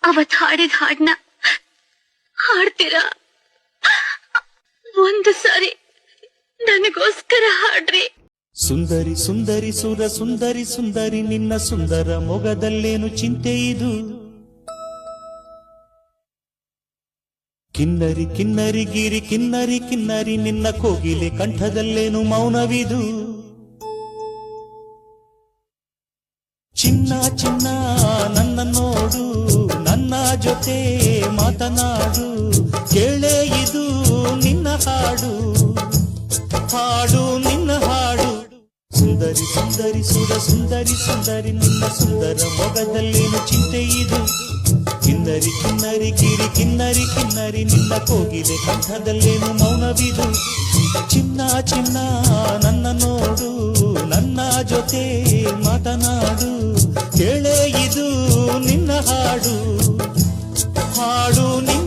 ಅವತ್ ಹಾಡಿದ ಹಾಡ್ನ ಹಾಡ್ತೀರಾ? ಒಂದು ಸಾರಿ ನನಗೋಸ್ಕರ ಹಾಡ್ರಿ. ಸುಂದರಿ ಸುಂದರಿ ಸುರ ಸುಂದರಿ ಸುಂದರಿ ನಿನ್ನ ಸುಂದರ ಮೊಗದಲ್ಲೇನು ಚಿಂತೆ ಇದು? ಕಿನ್ನರಿ ಕಿನ್ನರಿ ಗಿರಿ ಕಿನ್ನರಿ ಕಿನ್ನರಿ ನಿನ್ನ ಕೋಗಿಲೆ ಕಂಠದಲ್ಲೇನು ಮೌನವಿದು? ಚಿನ್ನ ಚಿನ್ನ ನನ್ನ ನೋಡು, ನನ್ನ ಜೊತೆ ಮಾತನಾಡು, ಕೇಳೇ ಇದು ನಿನ್ನ ಹಾಡು, ಹಾಡು ನಿನ್ನ ಹಾಡು. ಸುಂದರಿ ಸುಂದರಿ ಸುರ ಸುಂದರಿ ಸುಂದರಿ ನಿನ್ನ ಸುಂದರ ಮೊಗದಲ್ಲೇನು ಚಿಂತೆ ಇದು? ಕಿನ್ನರಿ ಕಿನ್ನರಿ ಗಿರಿ ಕಿನ್ನರಿ ಕಿನ್ನರಿ ನಿನ್ನ ಕೋಗಿಲೆ ಕಂಠದಲ್ಲೇನು ಮೌನವಿದು? ಚಿನ್ನ ಚಿನ್ನ ನನ್ನ ನೋಡು, ನನ್ನ ಜೊತೆ ಮಾತನಾಡು, ಕೇಳೇ ಇದು ನಿನ್ನ ಹಾಡು, ಹಾಡು ನಿನ್ನ